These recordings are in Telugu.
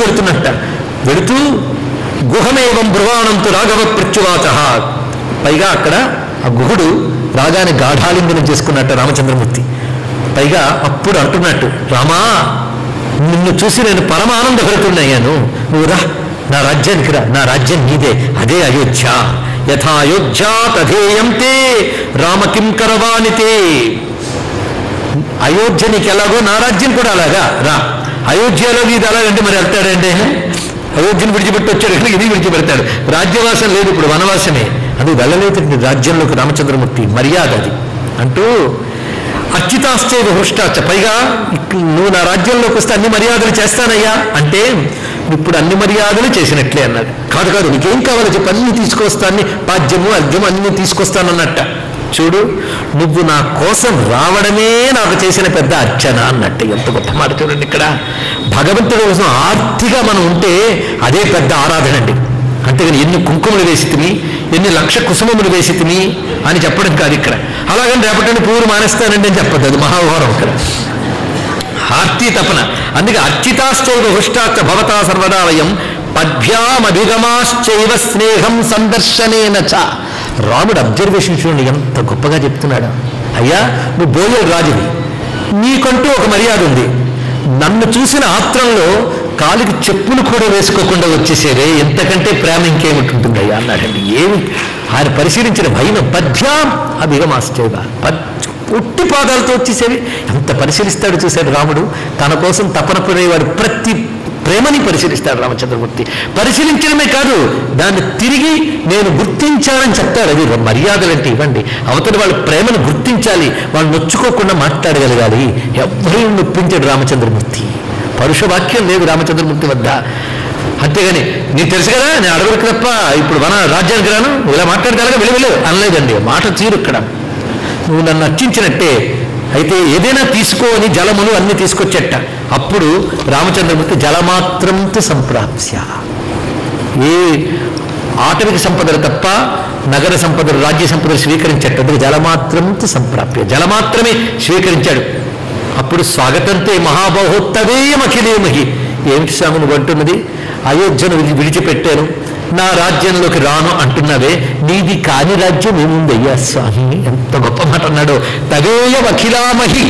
వెళుతున్నట్ట. వెళుతూ గుహమేవం బ్రువాణంతు రాఘవ ప్రత్యువాచ. పైగా అక్కడ ఆ గుహుడు రాగానే గాఢాలింగనం చేసుకున్నట్ట రామచంద్రమూర్తి. పైగా అప్పుడు అంటున్నట్టు, రామా నిన్ను చూసి నేను పరమానందభరితున్నయ్యాను, నువ్వు రా నా రాజ్యానికి రా, నా రాజ్యం నీదే, అదే అయోధ్య. యథాయోధ్య తథేయం తే రామ కిం కరవాణితే. అయోధ్య నీకు ఎలాగో నా రాజ్యం కూడా అలాగా రా. అయోధ్యలో ఇది అలాగంటే మరి వెళ్తాడంటే అయోధ్యను విడిచిపెట్టి వచ్చాడు, ఇక్కడికి ఇది విడిచిపెడతాడు. రాజ్యవాసం లేదు, ఇప్పుడు వనవాసమే. అది వెళ్ళలేదు రాజ్యంలోకి రామచంద్రమూర్తి, మర్యాద అది అంటూ అర్చితాశ్చైవ హృష్టాచ. పైగా నువ్వు నా రాజ్యంలోకి వస్తే అన్ని మర్యాదలు చేస్తానయ్యా అంటే, ఇప్పుడు అన్ని మర్యాదలు చేసినట్లే అన్నాడు. కాదు కాదు నీకేం కావాలో చెప్పి అన్ని తీసుకొస్తాను, పాద్యము అర్ఘ్యము అన్ని తీసుకొస్తానన్నట్ట. చూడు నువ్వు నా కోసం రావడమే నాకు చేసిన పెద్ద అర్చన అన్నట్టు. ఎంత గొప్ప మాట చూడండి. ఇక్కడ భగవంతుడి కోసం ఆర్తిగా మనం ఉంటే అదే పెద్ద ఆరాధన అండి. అంతేగాని ఎన్ని కుంకుమలు వేసితిమి, ఎన్ని లక్ష కుసుమములు వేసితిమి అని చెప్పడం కాదు ఇక్కడ. అలాగని రేపటి పూలు మానేస్తానండి అని చెప్పద్దు, అది మహాఘోరం ఇక్కడ. ఆర్తి తపన. అందుకే అర్చితాశ్చైవ హృష్టాశ్చ భవతా సర్వదా వయం పద్భ్యామభిగమాశ్చైవ స్నేహం సందర్శనేన చ. రాముడు అబ్జర్వేషన్ చూడండి ఎంత గొప్పగా చెప్తున్నాడు. అయ్యా నువ్వు బోయలు రాజువి, నీకంటూ ఒక మర్యాద ఉంది. నన్ను చూసిన ఆత్రంలో కాలికి చెప్పులు కూడా వేసుకోకుండా వచ్చేసేవే, ఎంతకంటే ప్రేమ ఇంకేమిటి అయ్యా అన్నాడండి. ఏమి ఆయన పరిశీలించిన భయం. పద్భ్యాం అభిగమాశ్చైవ, ఉట్టి పాదాలతో వచ్చేసేవి. ఎంత పరిశీలిస్తాడు చూశాడు రాముడు. తన కోసం తపన పడేవాడు ప్రతి ప్రేమని పరిశీలిస్తాడు రామచంద్రమూర్తి. పరిశీలించడమే కాదు, దాన్ని తిరిగి నేను గుర్తించానని చెప్తాడు. అది మర్యాదలంటే ఇవ్వండి. అవతల వాళ్ళ ప్రేమను గుర్తించాలి, వాళ్ళు నొచ్చుకోకుండా మాట్లాడగలగాలి. ఎవరిని నొప్పించాడు రామచంద్రమూర్తి. పరుషవాక్యం లేదు రామచంద్రమూర్తి వద్ద. అంతేగాని నీకు తెలుసు కదా నేను అడగలకు తప్ప ఇప్పుడు మన రాజ్యానికి రాను, ఇలా మాట్లాడగలగా వెళ్ళు అనలేదండి. మాట తీరు ఇక్కడ. నువ్వు నన్ను అర్చించినట్టే అయితే ఏదైనా తీసుకో అని జలములు అన్ని తీసుకొచ్చట. అప్పుడు రామచంద్రమూర్తి జలమాత్రంతో సంప్రాప్స్య. ఏ ఆటవిక సంపదలు తప్ప నగర సంపదలు రాజ్య సంపదలు స్వీకరించేటప్పుడు జలమాత్రంతో సంప్రాప్య, జలమాత్రమే స్వీకరించాడు. అప్పుడు స్వాగతంతే మహాబహోత్తవేయమఖిలేమహి. ఏమిటి స్వామి నువ్వు అంటున్నది? అయోధ్యను విడిచిపెట్టాను, నా రాజ్యంలోకి రాను అంటున్నావే, నీది కాని రాజ్యం ఏముందయ్యా స్వామి. ఎంత గొప్ప మాట అన్నాడో. తవేయం అఖిలామహి,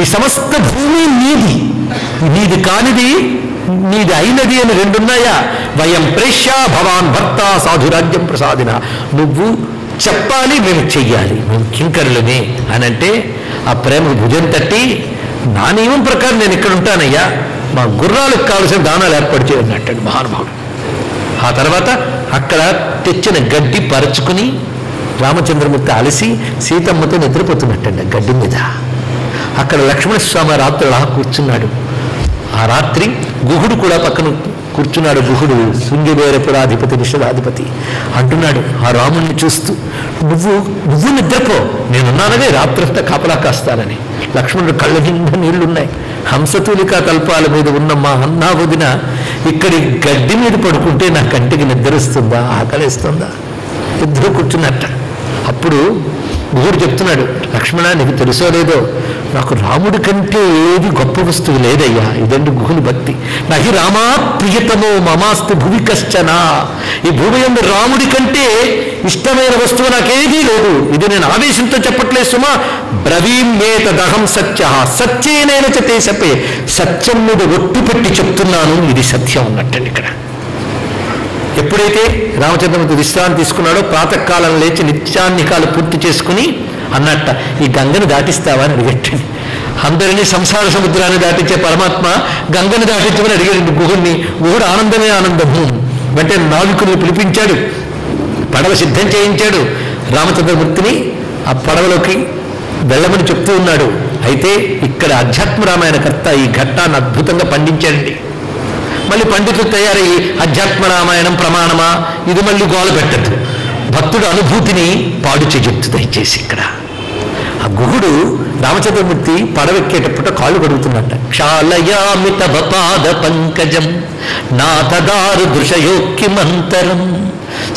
ఈ సమస్త భూమి నీది, నీది కానిది నీది అయినది అని రెండున్నాయా? వయం ప్రేష్య భవాన్ భర్త సాధురాజ్యం ప్రసాదిన. నువ్వు చెప్పాలి, మేము చెయ్యాలి, మేము కింకరులమే అని అంటే ఆ ప్రేమకు భుజం తట్టి నా నియమం ప్రకారం నేను ఇక్కడ ఉంటానయ్యా, మా గుర్రాలకు కావలసిన దానాలు ఏర్పాటు చేయాలన్నట్టాడు మహానుభావుడు. ఆ తర్వాత అక్కడ తెచ్చిన గడ్డి పరుచుకుని రామచంద్రమూర్తి అలసి సీతమ్మతో నిద్రపోతున్నట్టండి గడ్డి మీద. అక్కడ లక్ష్మణస్వామి రాత్రి అలా కూర్చున్నాడు. ఆ రాత్రి గుహుడు కూడా పక్కన కూర్చున్నాడు. గుహుడు శృంగివేరపురాధిపతి నిషధాధిపతి అంటున్నాడు ఆ రాముణ్ణి చూస్తూ, నువ్వు నిద్రపో, నేనున్నాననే రాత్రంతా కాపలా కాస్తానని. లక్ష్మణుడు కళ్ళ నిండా నీళ్లున్నాయి. హంసతూలికా తల్పాల మీద ఉన్న మా అన్నా వదిన ఇక్కడి గడ్డి మీద పడుకుంటే నా కంటికి నిద్రస్తుందా, ఆకలిస్తుందా? ఇద్దరు కూర్చున్నట్ట. అప్పుడు గుహుడు చెప్తున్నాడు, లక్ష్మణ నీకు తెలుసో లేదో, నాకు రాముడి కంటే ఏది గొప్ప వస్తువు లేదయ్యా. ఇదండి గుహుని భక్తి. నహి రామా ప్రియతమో మమాస్తు భువి కశ్చన. ఈ భూమి యందు రాముడి కంటే ఇష్టమైన వస్తువు నాకేదీ లేదు. ఇది నేను ఆవేశంతో చెప్పట్లేదు సుమా. బ్రవీమేతదహం సత్య సత్యేనైన చతే సపే. సత్యం మీద ఒట్టు పెట్టి చెప్తున్నాను, ఇది సత్యం అన్నట్టండి ఇక్కడ. ఎప్పుడైతే రామచంద్రమూర్తి విశ్రాంతి తీసుకున్నాడో ప్రాతకాలం లేచి నిత్యాన్నికాలు పూర్తి చేసుకుని అన్నట్ట, ఈ గంగను దాటిస్తావా అని అడిగట్టండి. అందరినీ సంసార సముద్రాన్ని దాటించే పరమాత్మ గంగను దాటించమని అడిగాడు గుహుడిని. గుహుడు ఆనందమే ఆనందము. వెంటనే నావికుని పిలిపించాడు, పడవ సిద్ధం చేయించాడు. రామచంద్రమూర్తిని ఆ పడవలోకి వెళ్ళమని చెప్తూ ఉన్నాడు. అయితే ఇక్కడ అధ్యాత్మ రామాయణకర్త ఈ ఘట్టాన్ని అద్భుతంగా పండించాడండి. మళ్ళీ పండితులు తయారయ్యి అధ్యాత్మ రామాయణం ప్రమాణమా ఇది మళ్ళీ గోల పెట్టద్దు, భక్తుడు అనుభూతిని పాడు చెప్తూ దయచేసి. ఇక్కడ ఆ గుహుడు రామచంద్రమూర్తి పడవెక్కేటప్పుడు కాళ్ళు కడుగుతున్నట్ట. క్షాళయామి తవ పాద పంకజం నాథదారు దృశయోక్యమంతరం.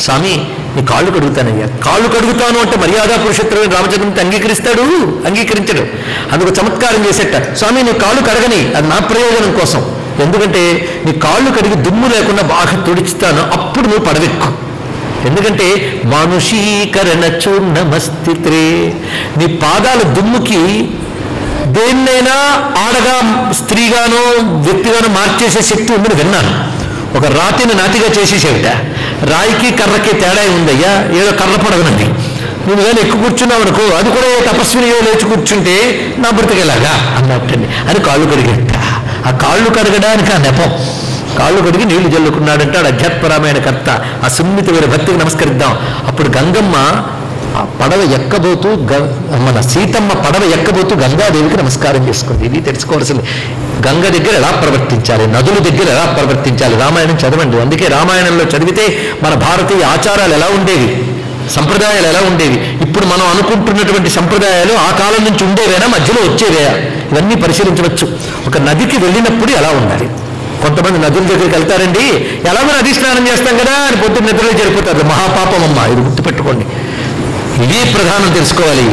స్వామి నీ కాళ్ళు కడుగుతానయ్యా. కాళ్ళు కడుగుతాను అంటే మర్యాద పురుషోత్తరుని రామచంద్రమూర్తి అంగీకరించడు. అందుకు చమత్కారం చేసేట, స్వామి నీ కాళ్ళు కడగని, అది నా ప్రయోజనం కోసం. ఎందుకంటే నీ కాళ్ళు కడిగి దుమ్ము లేకుండా బాగా తుడిస్తాను, అప్పుడు నువ్వు పడవెక్కు. ఎందుకంటే మానుషీకరణ చూర్ణమస్తిత్రే, నీ పాదాల దుమ్ముకి దేన్నైనా ఆడగా స్త్రీగానో వ్యక్తిగానో మార్చేసే శక్తి ఉందని విన్నాను. ఒక రాతిని నాతిగా చేసేసేవిట, రాయికి కర్రకి తేడా ఉందయ్యా, ఏదో కర్ర పడగనండి. నువ్వు కానీ ఎక్కువ కూర్చున్నావు అనుకో, అది కూడా ఏ తపస్వినియో లేచి కూర్చుంటే నా బ్రతికేలాగా అన్నట్టండి అని కాళ్ళు కడిగట. ఆ కాళ్ళు కడగడానికి ఆ నెపం, కాళ్ళు కడిగి నీళ్లు జల్లుకున్నాడంటాడు అధ్యాత్మరామాయణ కర్త. ఆ సున్నితమైన భక్తికి నమస్కరిద్దాం. అప్పుడు గంగమ్మ ఆ పడవ ఎక్కబోతూ మన సీతమ్మ పడవ ఎక్కబోతూ గంగాదేవికి నమస్కారం చేసుకుంది. ఇది తెలుసుకోవాల్సింది. గంగ దగ్గర ఎలా ప్రవర్తించాలి, నదుల దగ్గర ఎలా ప్రవర్తించాలి, రామాయణం చదవండి. అందుకే రామాయణంలో చదివితే మన భారతీయ ఆచారాలు ఎలా ఉండేవి, సంప్రదాయాలు ఎలా ఉండేవి, ఇప్పుడు మనం అనుకుంటున్నటువంటి సంప్రదాయాలు ఆ కాలం నుంచి ఉండేవేనా, మధ్యలో వచ్చేవేయా, ఇవన్నీ పరిశీలించవచ్చు. ఒక నదికి వెళ్ళినప్పుడు ఎలా ఉండాలి. కొంతమంది నదుల దగ్గరికి వెళ్తారండి, ఎలాగో నది స్నానం చేస్తాం కదా అని పొద్దున్న నిద్రలో జరిపోతారు. మహాపాపం అమ్మ, ఇది గుర్తుపెట్టుకోండి. ఇదే ప్రధానం తెలుసుకోవాలి.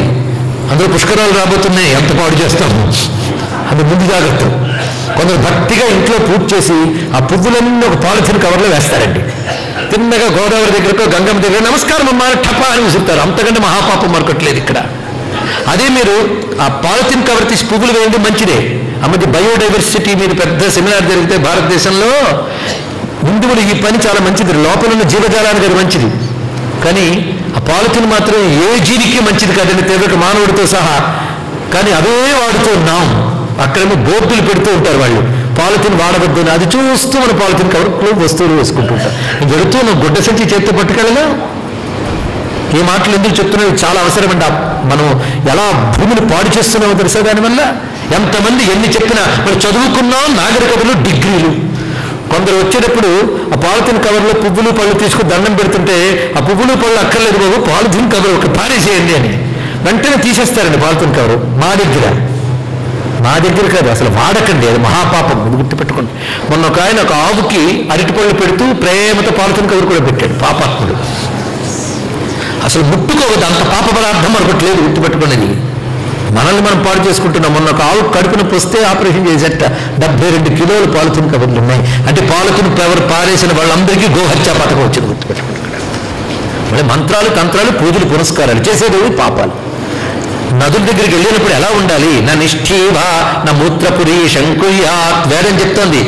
అందులో పుష్కరాలు రాబోతున్నాయి, ఎంత పాడు చేస్తాము అది ముందు జాగ్రత్త. కొందరు భక్తిగా ఇంట్లో పూజ చేసి ఆ పువ్వులన్నీ ఒక పాలిథిన్ కవర్లో వేస్తారండి. తిన్నగా గోదావరి దగ్గరకో గంగమ్మ దగ్గర నమస్కారం అమ్మ ఠపా అని విసురుతారు. అంతకంటే మహాపాపం మరొకట్లేదు ఇక్కడ. అదే మీరు ఆ పాలిథిన్ కవర్ తీసి పువ్వులు వేయండి, మంచిదే. అమ్మది బయోడైవర్సిటీ మీద పెద్ద సెమినార్ జరిగితే భారతదేశంలో ముందు ఈ పని చాలా మంచిది, లోపల ఉన్న జీవజాలానికి అది మంచిది. కానీ ఆ పాలిథిన్ మాత్రం ఏ జీవికి మంచిది కాదండి, తేదొక మానవుడితో సహా. కానీ అవే వాడుతూ ఉన్నాం. అక్కడేమో బోర్డులు పెడుతూ ఉంటారు వాళ్ళు, పాలిథిన్ వాడవద్దు. అది చూస్తూ మన పాలిథిన్ కవర్లో వస్తువులు వేసుకుంటూ ఉంటారు. వెళుతూ నువ్వు గుడ్డ సంచి చేతితో పట్టుకెళ్ళగా ఈ మాటలు ఎందుకు చెప్తున్నవి చాలా అవసరం అండి. మనం ఎలా భూమిని పాడు చేస్తున్నామో తెలుసా దానివల్ల. ఎంతమంది ఎన్ని చెప్పినా మనం చదువుకున్నాం, నాగరికతలు, డిగ్రీలు. కొందరు వచ్చేటప్పుడు ఆ పాలిథిన్ కవర్లో పువ్వులు పళ్ళు తీసుకుని దండం పెడుతుంటే ఆ పువ్వులు పళ్ళు అక్కర్లేదు బాబు, పాలిథిన్ కవర్ ఒక పారేసేయండి అని వెంటనే తీసేస్తారండి పాలిథిన్ కవరు. మా దగ్గర కాదు, అసలు వాడకండి, అది మహాపాపం, ఇది గుర్తుపెట్టుకోండి. మొన్న ఒక ఆయన ఒక ఆవుకి అరటిపళ్ళు పెడుతూ ప్రేమతో పాలిథిన్ కవర్ కూడా పెట్టాడు, పాపాత్ముడు. అసలు ముట్టుకోవద్దు, అంత పాప పదార్థం మరొకటి లేదు, గుర్తుపెట్టుకునేది. మనల్ని మనం పాడు చేసుకుంటున్నాం. మొన్న ఒక ఆవు కడుపున పొస్తే ఆపరేషన్ చేసేట 72 కిలోల పాలిథిన్ కవర్లు ఉన్నాయి. అంటే పాలిథిన్ కవర్ పారేసిన వాళ్ళందరికీ గోహత్యా పథకం వచ్చింది, గుర్తుపెట్టుకుంటున్నాడు. మళ్ళీ మంత్రాలు, తంత్రాలు, పూజలు, పునస్కారాలు చేసేది పాపాలు. నదుల దగ్గరికి వెళ్ళినప్పుడు ఎలా ఉండాలి, నా నిష్ఠీవా నా మూత్రపురి శంకుయాత్ వేదం చెప్తోంది.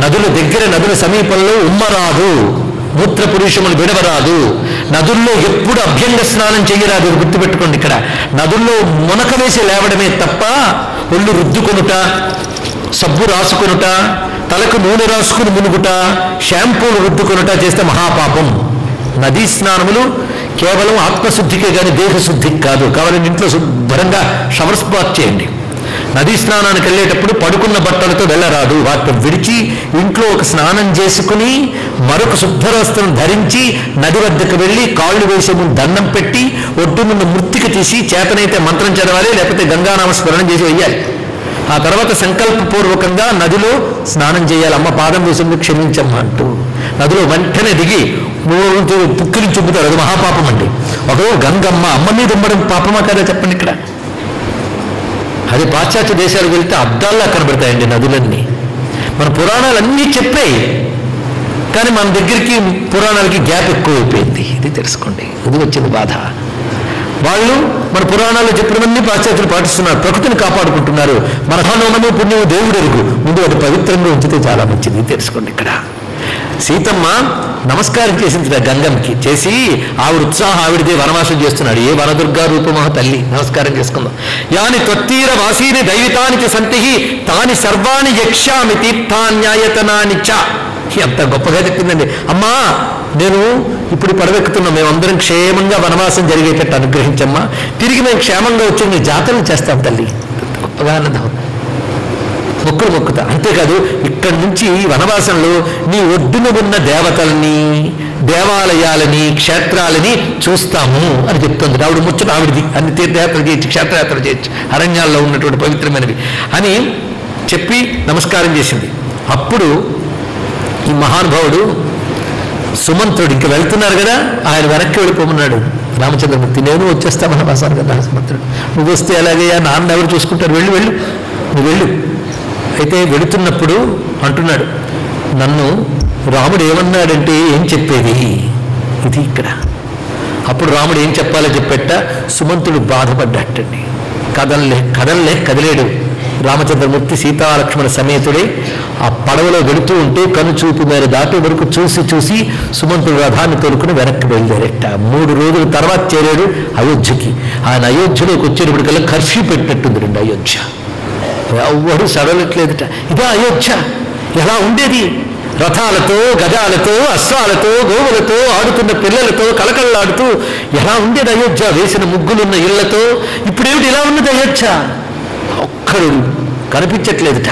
నదుల దగ్గర, నదుల సమీపంలో ఉమ్మరాదు, మూత్రపురుషములు విడవరాదు. నదుల్లో ఎప్పుడు అభ్యంగ స్నానం చేయరాదు, గుర్తుపెట్టుకోండి. ఇక్కడ నదుల్లో మునక వేసి లేవడమే తప్ప ఒళ్ళు రుద్దుకొనుట, సబ్బు రాసుకొనుట, తలకు నూనె రాసుకుని మునుగుట, షాంపూలు రుద్దుకొనుట చేస్తే మహాపాపం. నదీ స్నానములు కేవలం ఆత్మశుద్ధికే కానీ దేహశుద్ధికి కాదు. కావాలని ఇంట్లో శుభ్రంగా షవర్ స్పాట్ చేయండి. నదీ స్నానానికి వెళ్ళేటప్పుడు పడుకున్న బట్టలతో వెళ్ళరాదు, వాటిని విడిచి ఇంట్లో ఒక స్నానం చేసుకుని మరొక శుభ్రవస్త్రం ధరించి నది వద్దకు వెళ్ళి కాళ్ళు వేసే ముందు దండం పెట్టి ఒడ్డు ముందు మృత్తిక తీసి చేతనైతే మంత్రం చదవాలి, లేకపోతే గంగానామ స్మరణం చేసి వెయ్యాలి. ఆ తర్వాత సంకల్పపూర్వకంగా నదిలో స్నానం చేయాలి. అమ్మ పాదం వేసింది క్షమించమ్మ అంటూ నదిలో వెంటనే దిగి పుక్కిని చూపుతారు, అది మహాపాపం అండి. ఒకరోజు గంగమ్మ అమ్మ మీద ఉమ్మడం పాపమా కదా చెప్పండి. ఇక్కడ అది పాశ్చాత్య దేశాలకు వెళ్తే అద్దాల్లా కనబడతాయండి నదులన్నీ. మన పురాణాలన్నీ చెప్పాయి, కానీ మన దగ్గరికి పురాణాలకి గ్యాప్ ఎక్కువైపోయింది. ఇది తెలుసుకోండి, ఇది వచ్చింది బాధ. వాళ్ళు మన పురాణాల్లో చెప్పినవన్నీ పాశ్చాత్యులు పాటిస్తున్నారు, ప్రకృతిని కాపాడుకుంటున్నారు. మన హనుమను పుణ్యము దేవుడు ఎరుగు, ముందు అది పవిత్రంగా ఉంచితే చాలా మంచిది. తెలుసుకోండి. ఇక్కడ సీతమ్మ నమస్కారం చేసింది గంగమ్మకి. చేసి ఆవిడ ఉత్సాహం ఆవిడదే, వనవాసం చేస్తున్నాడు. ఏ వనదుర్గా రూపమో తల్లి, నమస్కారం చేసుకుందాం. యాని త్వత్తీర వాసీని దైవితానికి సంతి తాని సర్వాణి యక్ష్యామి తీర్థాన్యాయతనాని చ. ఎంత గొప్పగా చెప్పిందండి. అమ్మా నేను ఇప్పుడు పడవెక్కుతున్నాం, మేమందరం క్షేమంగా వనవాసం జరిగేటట్టు అనుగ్రహించమ్మా, తిరిగి మేము క్షేమంగా వచ్చి నీ జాతరలు చేస్తాం తల్లి. గొప్పగా ఆనందం, మొక్కులు మొక్కుతా. అంతేకాదు ఇక్కడి నుంచి వనవాసంలో నీ ఒడ్డున ఉన్న దేవతల్ని, దేవాలయాలని, క్షేత్రాలని చూస్తాము అని చెప్తుంది. ఆవిడ ముచ్చట ఆవిడది. అన్ని తీర్థయాత్రలు చేయొచ్చు, క్షేత్రయాత్రలు చేయొచ్చు, అరణ్యాల్లో ఉన్నటువంటి పవిత్రమైనవి అని చెప్పి నమస్కారం చేసింది. అప్పుడు ఈ మహానుభావుడు సుమంత్రుడు ఇంక వెళ్తున్నారు కదా, ఆయన వెనక్కి వెళ్ళిపోమన్నాడు రామచంద్రమూర్తి. నేను వచ్చేస్తా వనవాసాను కదా. సుమంత్రుడు నువ్వు వస్తే ఎలాగయ్యా, నాన్న ఎవరు చూసుకుంటారు, వెళ్ళు వెళ్ళు, నువ్వు వెళ్ళు అయితే వెళుతున్నప్పుడు అంటున్నాడు, నన్ను రాముడు ఏమన్నాడంటే ఏం చెప్పేది ఇది ఇక్కడ. అప్పుడు రాముడు ఏం చెప్పాలో చెప్పేట సుమంతుడు బాధపడ్డట్టండి. కదలేడు. రామచంద్రమూర్తి సీతాలక్ష్మణ సమేతుడే ఆ పడవలో వెళుతూ ఉంటే కనుచూపు మేర దాటి వరకు చూసి సుమంతుడు రథాన్ని తోలుకుని వెనక్కి బయలుదేరట. 3 రోజుల తర్వాత చేరాడు అయోధ్యకి. ఆయన అయోధ్యలోకి వచ్చేటప్పటికల్లా కర్ఫ్యూ పెట్టినట్టుంది రండి అయోధ్య. ఎవ్వరూ సడలట్లేదుట. ఇదే అయోధ్య ఎలా ఉండేది? రథాలతో, గజాలతో, అశ్వాలతో, గోవులతో, ఆడుతున్న పిల్లలతో కలకళ్ళాడుతూ ఎలా ఉండేది అయోధ్య, వేసిన ముగ్గులున్న ఇళ్లతో. ఇప్పుడేమిటి ఇలా ఉన్నది అయోధ్య? ఒక్కడు కనిపించట్లేదుట.